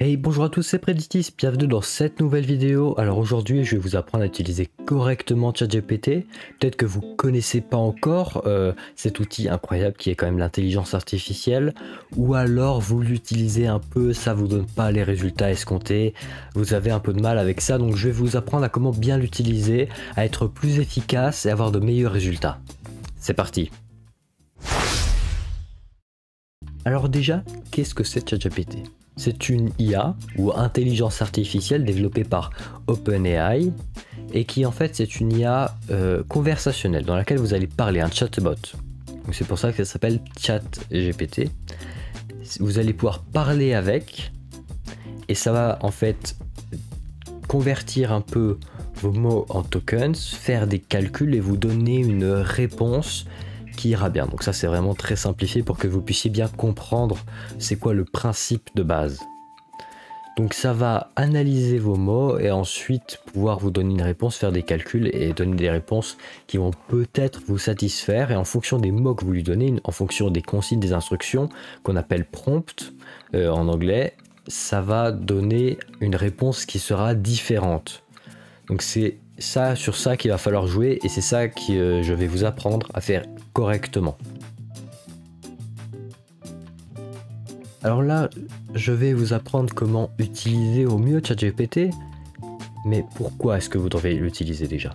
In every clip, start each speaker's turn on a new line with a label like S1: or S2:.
S1: Hey, bonjour à tous, c'est Preditis, bienvenue dans cette nouvelle vidéo. Alors aujourd'hui, je vais vous apprendre à utiliser correctement ChatGPT. Peut-être que vous connaissez pas encore cet outil incroyable qui est quand même l'intelligence artificielle, ou alors vous l'utilisez un peu, ça vous donne pas les résultats escomptés, vous avez un peu de mal avec ça, donc je vais vous apprendre à comment bien l'utiliser, à être plus efficace et avoir de meilleurs résultats. C'est parti. Alors déjà, qu'est-ce que c'est ChatGPT ? C'est une IA ou intelligence artificielle développée par OpenAI et qui en fait c'est une IA conversationnelle dans laquelle vous allez parler, un chatbot. Donc c'est pour ça que ça s'appelle ChatGPT. Vous allez pouvoir parler avec et ça va en fait convertir un peu vos mots en tokens, faire des calculs et vous donner une réponse qui ira bien. Donc ça c'est vraiment très simplifié pour que vous puissiez bien comprendre c'est quoi le principe de base. Donc ça va analyser vos mots et ensuite pouvoir vous donner une réponse, faire des calculs et donner des réponses qui vont peut-être vous satisfaire, et en fonction des mots que vous lui donnez, en fonction des consignes, des instructions qu'on appelle prompt en anglais, ça va donner une réponse qui sera différente. Donc c'est ça, sur ça qu'il va falloir jouer, et c'est ça que je vais vous apprendre à faire correctement. Alors là, je vais vous apprendre comment utiliser au mieux ChatGPT, mais pourquoi est-ce que vous devez l'utiliser déjà?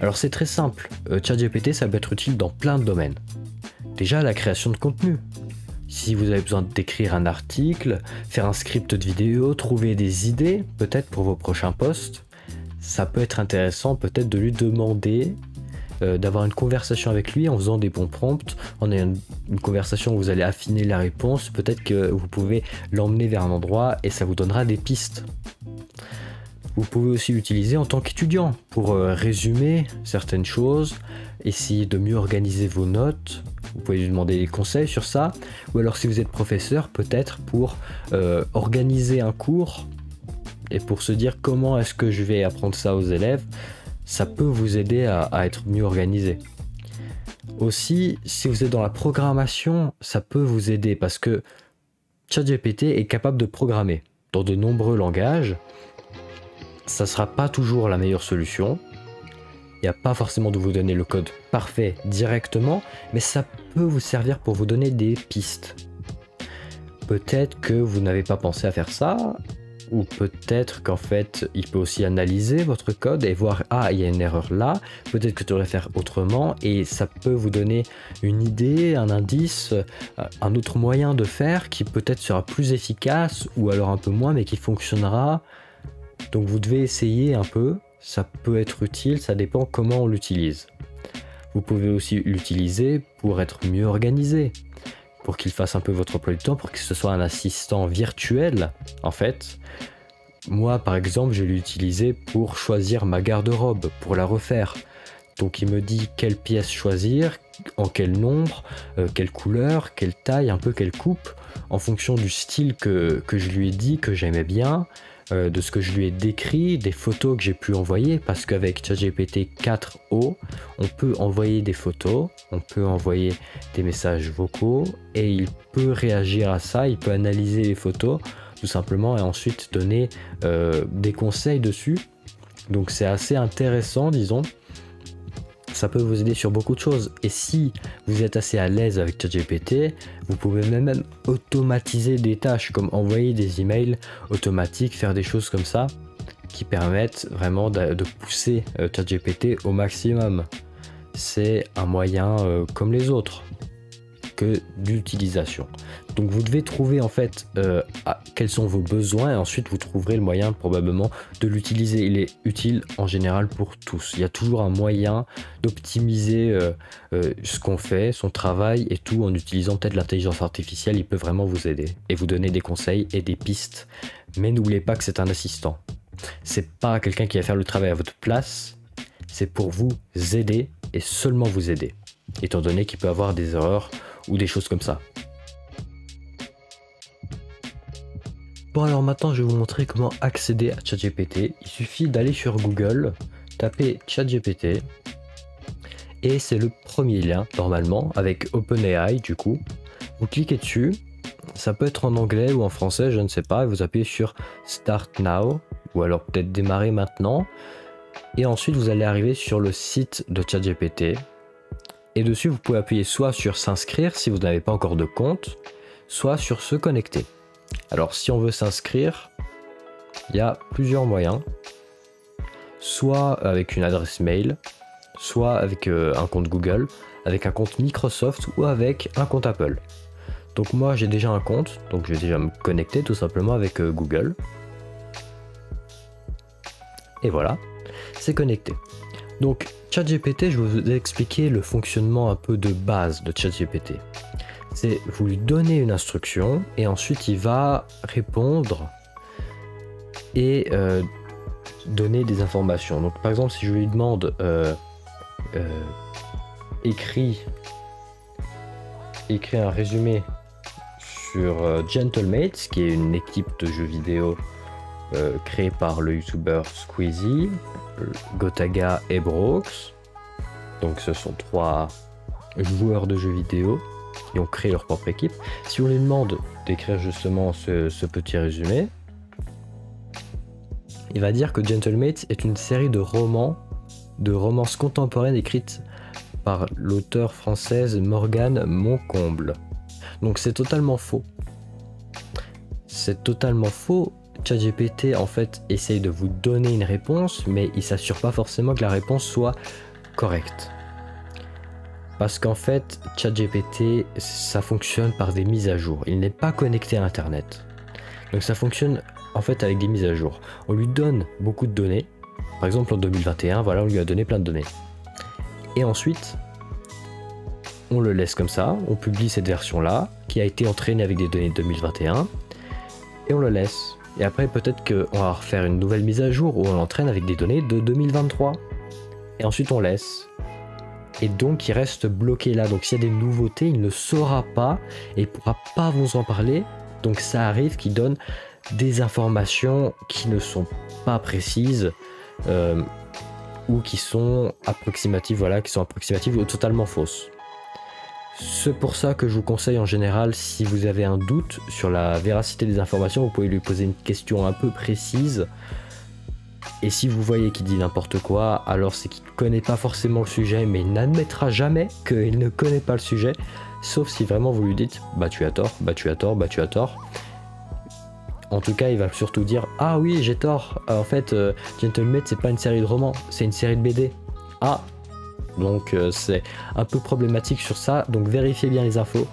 S1: Alors c'est très simple, ChatGPT ça peut être utile dans plein de domaines. Déjà la création de contenu. Si vous avez besoin d'écrire un article, faire un script de vidéo, trouver des idées peut-être pour vos prochains posts, ça peut être intéressant peut-être de lui demander d'avoir une conversation avec lui en faisant des bons prompts, en ayant une conversation où vous allez affiner la réponse. Peut-être que vous pouvez l'emmener vers un endroit et ça vous donnera des pistes. Vous pouvez aussi l'utiliser en tant qu'étudiant pour résumer certaines choses, essayer de mieux organiser vos notes. Vous pouvez lui demander des conseils sur ça, ou alors si vous êtes professeur, peut-être pour organiser un cours et pour se dire comment est-ce que je vais apprendre ça aux élèves. Ça peut vous aider à être mieux organisé. Aussi, si vous êtes dans la programmation, ça peut vous aider parce que ChatGPT est capable de programmer dans de nombreux langages. Ça ne sera pas toujours la meilleure solution. Il n'y a pas forcément de vous donner le code parfait directement, mais ça peut vous servir pour vous donner des pistes. Peut-être que vous n'avez pas pensé à faire ça, ou peut-être qu'en fait il peut aussi analyser votre code et voir il y a une erreur là, peut-être que tu devrais faire autrement, et ça peut vous donner une idée, un indice, un autre moyen de faire qui peut-être sera plus efficace ou alors un peu moins mais qui fonctionnera. Donc vous devez essayer un peu, ça peut être utile, ça dépend comment on l'utilise. Vous pouvez aussi l'utiliser pour être mieux organisé, pour qu'il fasse un peu votre emploi du temps, pour que ce soit un assistant virtuel en fait. Moi par exemple je l'ai utilisé pour choisir ma garde-robe, pour la refaire. Donc il me dit quelle pièce choisir, en quel nombre, quelle couleur, quelle taille, un peu quelle coupe, en fonction du style que je lui ai dit que j'aimais bien, de ce que je lui ai décrit, des photos que j'ai pu envoyer, parce qu'avec ChatGPT 4o, on peut envoyer des photos, on peut envoyer des messages vocaux, et il peut réagir à ça, il peut analyser les photos, tout simplement, et ensuite donner des conseils dessus. Donc c'est assez intéressant, disons. Ça peut vous aider sur beaucoup de choses. Et si vous êtes assez à l'aise avec ChatGPT, vous pouvez même automatiser des tâches, comme envoyer des emails automatiques, faire des choses comme ça, qui permettent vraiment de pousser ChatGPT au maximum. C'est un moyen comme les autres que d'utilisation. Donc vous devez trouver en fait quels sont vos besoins, et ensuite vous trouverez le moyen probablement de l'utiliser. Il est utile en général pour tous. Il y a toujours un moyen d'optimiser ce qu'on fait, son travail et tout, en utilisant peut-être l'intelligence artificielle. Il peut vraiment vous aider et vous donner des conseils et des pistes. Mais n'oubliez pas que c'est un assistant. C'est pas quelqu'un qui va faire le travail à votre place. C'est pour vous aider et seulement vous aider, étant donné qu'il peut avoir des erreurs ou des choses comme ça. Bon, alors maintenant je vais vous montrer comment accéder à ChatGPT. Il suffit d'aller sur Google, taper ChatGPT, et c'est le premier lien normalement avec OpenAI. Du coup vous cliquez dessus, Ça peut être en anglais ou en français, je ne sais pas. Vous appuyez sur Start Now, ou alors peut-être démarrer maintenant. Et ensuite, vous allez arriver sur le site de ChatGPT. Et dessus, vous pouvez appuyer soit sur s'inscrire si vous n'avez pas encore de compte, soit sur se connecter. Alors, si on veut s'inscrire, il y a plusieurs moyens. Soit avec une adresse mail, soit avec un compte Google, avec un compte Microsoft ou avec un compte Apple. Donc moi j'ai déjà un compte, donc je vais déjà me connecter tout simplement avec Google. Et voilà, c'est connecté. Donc ChatGPT, je vais vous expliquer le fonctionnement un peu de base de ChatGPT. C'est vous lui donnez une instruction et ensuite il va répondre et donner des informations. Donc par exemple si je lui demande écris un résumé sur Gentlemates, qui est une équipe de jeux vidéo créée par le youtubeur Squeezie, Gotaga et Brooks. Donc ce sont 3 joueurs de jeux vidéo qui ont créé leur propre équipe. Si on lui demande d'écrire justement ce petit résumé, il va dire que Gentlemates est une série de romances contemporaines écrites par l'auteure française Morgane Moncomble. Donc c'est totalement faux. C'est totalement faux. ChatGPT en fait essaye de vous donner une réponse, mais il s'assure pas forcément que la réponse soit correcte. Parce qu'en fait, ChatGPT, ça fonctionne par des mises à jour. Il n'est pas connecté à Internet. Donc ça fonctionne en fait avec des mises à jour. On lui donne beaucoup de données. Par exemple en 2021, voilà, on lui a donné plein de données. Et ensuite, on le laisse comme ça, on publie cette version-là, qui a été entraînée avec des données de 2021, et on le laisse. Et après, peut-être qu'on va refaire une nouvelle mise à jour où on l'entraîne avec des données de 2023. Et ensuite, on laisse. Et donc, il reste bloqué là. Donc, s'il y a des nouveautés, il ne saura pas et il ne pourra pas vous en parler. Donc, ça arrive qu'il donne des informations qui ne sont pas précises ou qui sont approximatives, voilà, qui sont approximatives ou totalement fausses. C'est pour ça que je vous conseille en général, si vous avez un doute sur la véracité des informations, vous pouvez lui poser une question un peu précise. Et si vous voyez qu'il dit n'importe quoi, alors c'est qu'il ne connaît pas forcément le sujet, mais il n'admettra jamais qu'il ne connaît pas le sujet, sauf si vraiment vous lui dites « bah tu as tort, bah tu as tort, bah tu as tort ». En tout cas, il va surtout dire « ah oui, j'ai tort, en fait, Gentleman, c'est pas une série de romans, c'est une série de BD ». Ah, donc c'est un peu problématique sur ça, donc vérifiez bien les infos.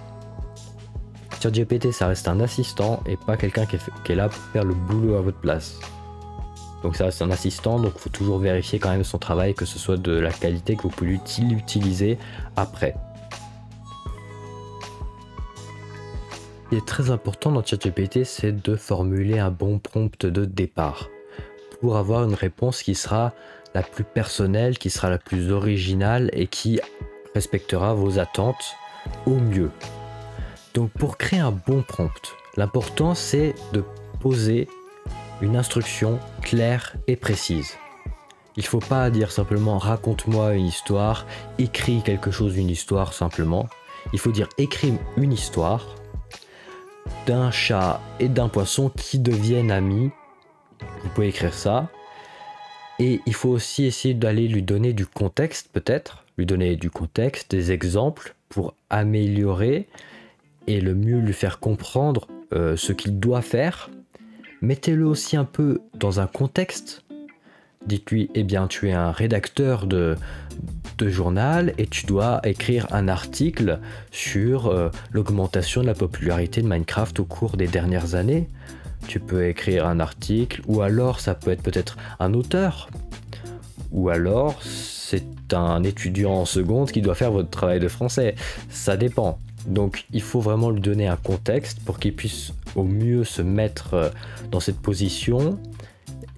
S1: ChatGPT, ça reste un assistant et pas quelqu'un qui est là pour faire le boulot à votre place. Donc ça reste un assistant, donc il faut toujours vérifier quand même son travail, que ce soit de la qualité, que vous pouvez l'utiliser après. Ce qui est très important dans ChatGPT, c'est de formuler un bon prompt de départ pour avoir une réponse qui sera la plus personnelle, qui sera la plus originale et qui respectera vos attentes au mieux. Donc pour créer un bon prompt, l'important c'est de poser une instruction claire et précise. Il ne faut pas dire simplement raconte-moi une histoire, écris quelque chose d'une histoire simplement. Il faut dire écris une histoire d'un chat et d'un poisson qui deviennent amis. Vous pouvez écrire ça. Et il faut aussi essayer d'aller lui donner du contexte peut-être, lui donner du contexte, des exemples pour améliorer et le mieux lui faire comprendre ce qu'il doit faire. Mettez-le aussi un peu dans un contexte. Dites-lui, eh bien, tu es un rédacteur de journal et tu dois écrire un article sur l'augmentation de la popularité de Minecraft au cours des dernières années. Tu peux écrire un article, ou alors ça peut être peut-être un auteur, ou alors c'est un étudiant en seconde qui doit faire votre travail de français. Ça dépend. Donc il faut vraiment lui donner un contexte pour qu'il puisse au mieux se mettre dans cette position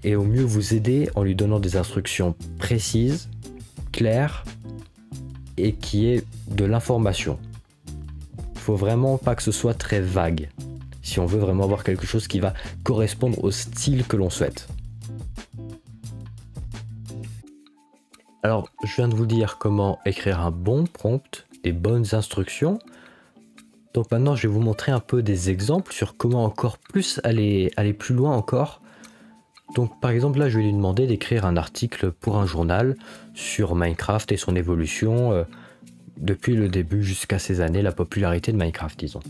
S1: et au mieux vous aider en lui donnant des instructions précises, claires et qui est de l'information. Il faut vraiment pas que ce soit très vague si on veut vraiment avoir quelque chose qui va correspondre au style que l'on souhaite. Alors, je viens de vous dire comment écrire un bon prompt, des bonnes instructions. Donc maintenant, je vais vous montrer un peu des exemples sur comment encore plus aller plus loin encore. Donc par exemple, là, je vais lui demander d'écrire un article pour un journal sur Minecraft et son évolution depuis le début jusqu'à ces années, la popularité de Minecraft, disons.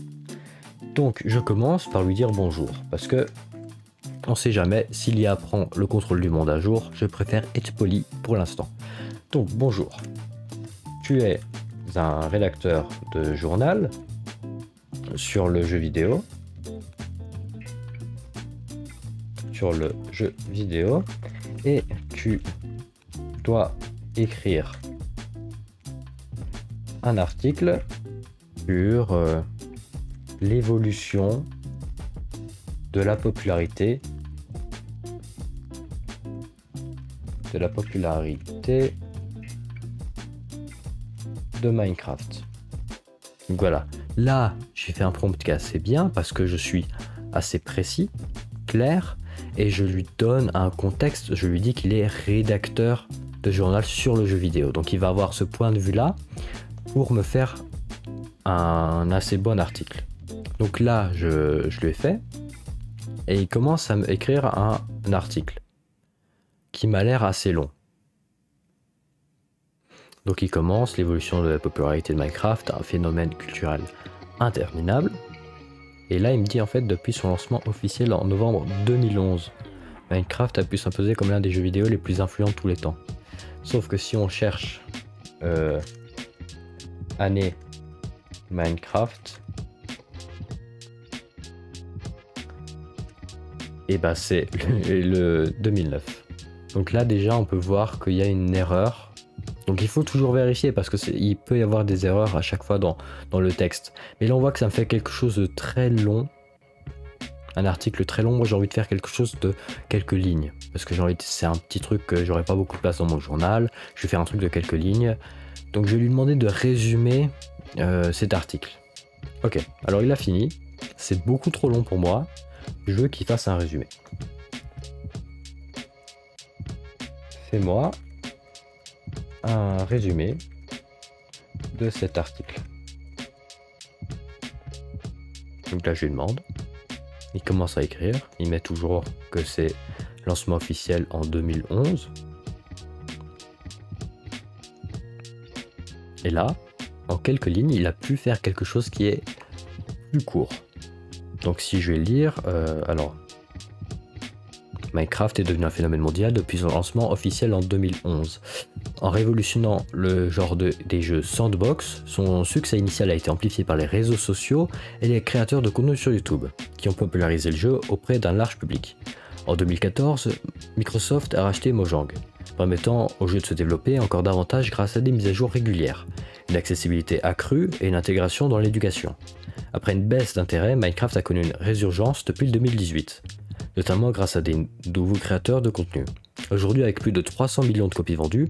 S1: Donc je commence par lui dire bonjour, parce que on sait jamais, s'il y apprend le contrôle du monde un jour, je préfère être poli pour l'instant. Donc bonjour, tu es un rédacteur de journal sur le jeu vidéo, et tu dois écrire un article sur l'évolution de la popularité de Minecraft. Donc voilà, là j'ai fait un prompt qui est assez bien parce que je suis assez précis, clair, et je lui donne un contexte, je lui dis qu'il est rédacteur de journal sur le jeu vidéo. Donc il va avoir ce point de vue là pour me faire un assez bon article. Donc là je lui ai fait et il commence à m'écrire un article qui m'a l'air assez long. Donc il commence l'évolution de la popularité de Minecraft, un phénomène culturel interminable. Et là il me dit en fait depuis son lancement officiel en novembre 2011, Minecraft a pu s'imposer comme l'un des jeux vidéo les plus influents de tous les temps. Sauf que si on cherche année Minecraft, et bah c'est le 2009. Donc là déjà on peut voir qu'il y a une erreur. Donc il faut toujours vérifier parce que il peut y avoir des erreurs à chaque fois dans le texte. Mais là on voit que ça me fait quelque chose de très long. Un article très long. Moi j'ai envie de faire quelque chose de quelques lignes. Parce que c'est un petit truc que j'aurais pas beaucoup de place dans mon journal. Je vais faire un truc de quelques lignes. Donc je vais lui demander de résumer cet article. Ok, alors il a fini. C'est beaucoup trop long pour moi. Je veux qu'il fasse un résumé. Fais-moi un résumé de cet article. Donc là je lui demande. Il commence à écrire. Il met toujours que c'est lancement officiel en 2011. Et là, en quelques lignes, il a pu faire quelque chose qui est plus court. Donc si je vais lire, alors Minecraft est devenu un phénomène mondial depuis son lancement officiel en 2011. En révolutionnant le genre des jeux sandbox, son succès initial a été amplifié par les réseaux sociaux et les créateurs de contenu sur YouTube, qui ont popularisé le jeu auprès d'un large public. En 2014, Microsoft a racheté Mojang, permettant au jeu de se développer encore davantage grâce à des mises à jour régulières, une accessibilité accrue et une intégration dans l'éducation. Après une baisse d'intérêt, Minecraft a connu une résurgence depuis le 2018, notamment grâce à des nouveaux créateurs de contenu. Aujourd'hui, avec plus de 300 millions de copies vendues,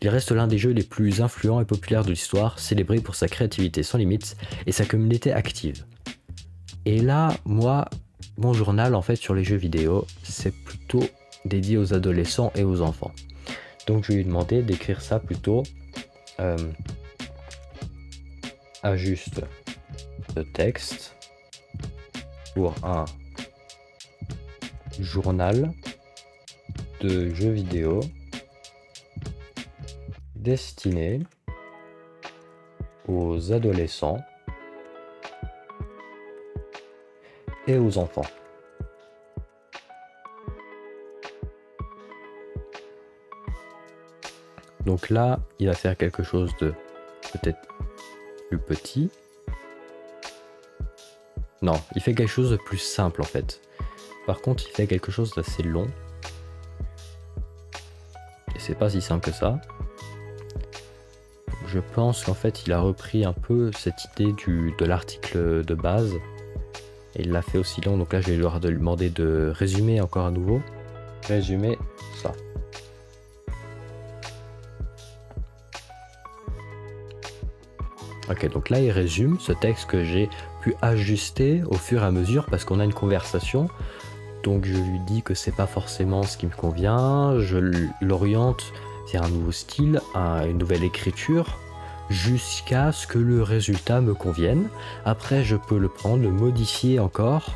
S1: il reste l'un des jeux les plus influents et populaires de l'histoire, célébré pour sa créativité sans limite et sa communauté active. Et là, moi, mon journal en fait sur les jeux vidéo, c'est plutôt dédié aux adolescents et aux enfants. Donc je vais lui demander d'écrire ça plutôt ajuste de texte pour un journal de jeux vidéo destiné aux adolescents et aux enfants. Donc là, il va faire quelque chose de peut-être plus petit. Non, il fait quelque chose de plus simple en fait. Par contre, il fait quelque chose d'assez long. Et c'est pas si simple que ça. Je pense qu'en fait, il a repris un peu cette idée de l'article de base. Et il l'a fait aussi long. Donc là, je vais lui demander de résumer encore à nouveau. Résumer ça. Ok, donc là il résume ce texte que j'ai pu ajuster au fur et à mesure parce qu'on a une conversation. Donc je lui dis que c'est pas forcément ce qui me convient, je l'oriente vers un nouveau style, une nouvelle écriture jusqu'à ce que le résultat me convienne. Après, je peux le prendre, le modifier encore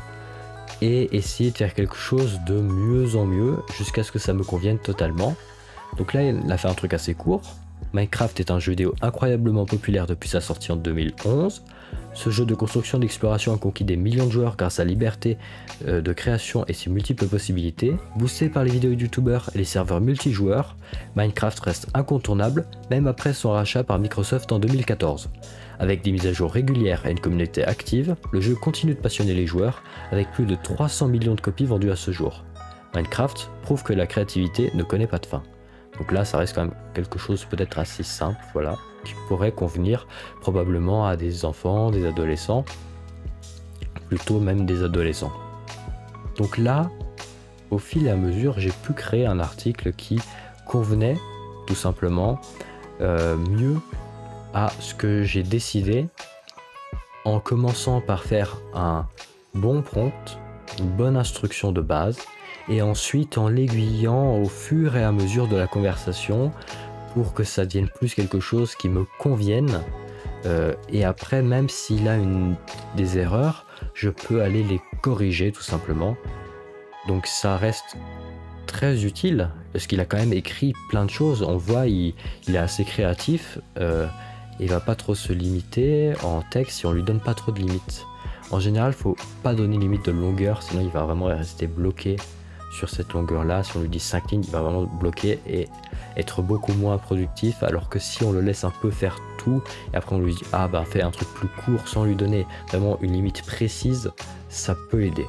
S1: et essayer de faire quelque chose de mieux en mieux jusqu'à ce que ça me convienne totalement. Donc là, il a fait un truc assez court. Minecraft est un jeu vidéo incroyablement populaire depuis sa sortie en 2011. Ce jeu de construction d'exploration a conquis des millions de joueurs grâce à sa liberté de création et ses multiples possibilités. Boosté par les vidéos youtubeurs et les serveurs multijoueurs, Minecraft reste incontournable, même après son rachat par Microsoft en 2014. Avec des mises à jour régulières et une communauté active, le jeu continue de passionner les joueurs, avec plus de 300 millions de copies vendues à ce jour. Minecraft prouve que la créativité ne connaît pas de fin. Donc là, ça reste quand même quelque chose peut-être assez simple, voilà, qui pourrait convenir probablement à des enfants, des adolescents, plutôt même des adolescents. Donc là, au fil et à mesure, j'ai pu créer un article qui convenait tout simplement mieux à ce que j'ai décidé, en commençant par faire un bon prompt, une bonne instruction de base, et ensuite en l'aiguillant au fur et à mesure de la conversation pour que ça devienne plus quelque chose qui me convienne. Et après, même s'il a des erreurs, je peux aller les corriger tout simplement. Donc ça reste très utile parce qu'il a quand même écrit plein de choses. On voit, il est assez créatif. Il va pas trop se limiter en texte si on lui donne pas trop de limites. En général, faut pas donner limite de longueur, sinon il va vraiment rester bloqué sur cette longueur là. Si on lui dit 5 lignes, il va vraiment bloquer et être beaucoup moins productif, alors que si on le laisse un peu faire tout et après on lui dit ah bah fais un truc plus court sans lui donner vraiment une limite précise, ça peut aider.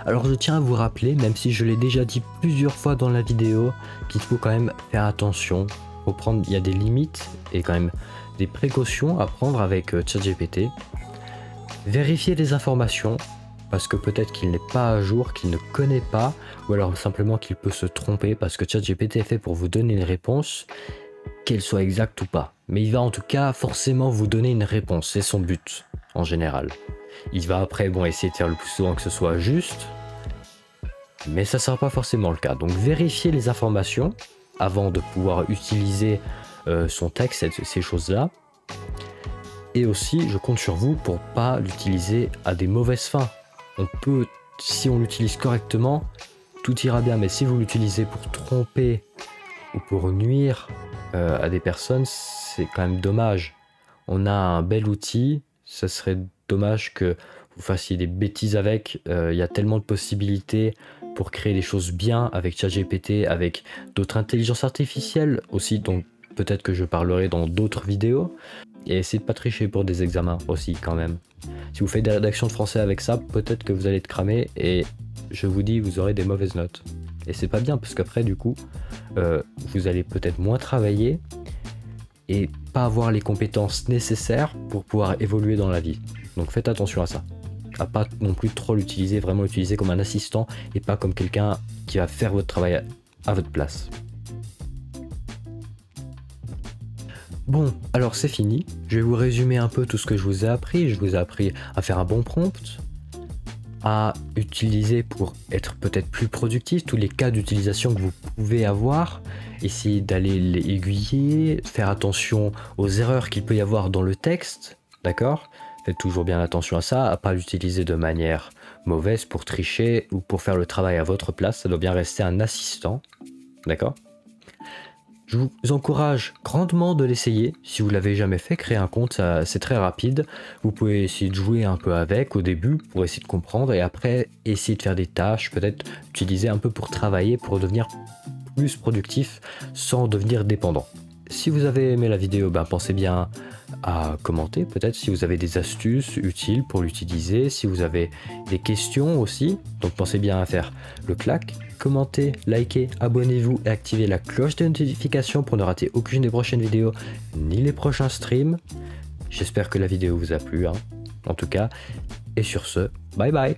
S1: Alors je tiens à vous rappeler, même si je l'ai déjà dit plusieurs fois dans la vidéo, qu'il faut quand même faire attention. Il y a des limites et quand même des précautions à prendre avec ChatGPT. Vérifier les informations, parce que peut-être qu'il n'est pas à jour, qu'il ne connaît pas, ou alors simplement qu'il peut se tromper, parce que ChatGPT est fait pour vous donner une réponse, qu'elle soit exacte ou pas. Mais il va en tout cas forcément vous donner une réponse, c'est son but en général. Il va après essayer de faire le plus souvent que ce soit juste, mais ça ne sera pas forcément le cas. Donc vérifiez les informations avant de pouvoir utiliser son texte, ces choses-là. Et aussi, je compte sur vous pour pas l'utiliser à des mauvaises fins. On peut, si on l'utilise correctement, tout ira bien. Mais si vous l'utilisez pour tromper ou pour nuire à des personnes, c'est quand même dommage. On a un bel outil, ça serait dommage que vous fassiez des bêtises avec. Il y a tellement de possibilités pour créer des choses bien avec ChatGPT, avec d'autres intelligences artificielles aussi, donc peut-être que je parlerai dans d'autres vidéos. Et essayez de pas tricher pour des examens aussi quand même. Si vous faites des rédactions de français avec ça, peut-être que vous allez être cramé et je vous dis, vous aurez des mauvaises notes. Et c'est pas bien parce qu'après du coup, vous allez peut-être moins travailler et pas avoir les compétences nécessaires pour pouvoir évoluer dans la vie. Donc faites attention à ça. À pas non plus trop l'utiliser, vraiment l'utiliser comme un assistant et pas comme quelqu'un qui va faire votre travail à votre place. Bon, alors c'est fini. Je vais vous résumer un peu tout ce que je vous ai appris. Je vous ai appris à faire un bon prompt, à utiliser pour être peut-être plus productif, tous les cas d'utilisation que vous pouvez avoir, essayer d'aller les aiguiller, faire attention aux erreurs qu'il peut y avoir dans le texte, d'accord ? Faites toujours bien attention à ça, à pas l'utiliser de manière mauvaise pour tricher ou pour faire le travail à votre place. Ça doit bien rester un assistant, d'accord ? Je vous encourage grandement de l'essayer. Si vous l'avez jamais fait, créer un compte, c'est très rapide. Vous pouvez essayer de jouer un peu avec au début pour essayer de comprendre et après essayer de faire des tâches, peut-être utiliser un peu pour travailler, pour devenir plus productif sans devenir dépendant. Si vous avez aimé la vidéo, pensez bien à commenter peut-être si vous avez des astuces utiles pour l'utiliser, si vous avez des questions aussi, donc pensez bien à faire le clac, commentez, likez, abonnez-vous et activez la cloche de notification pour ne rater aucune des prochaines vidéos ni les prochains streams. J'espère que la vidéo vous a plu, en tout cas, et sur ce, bye bye.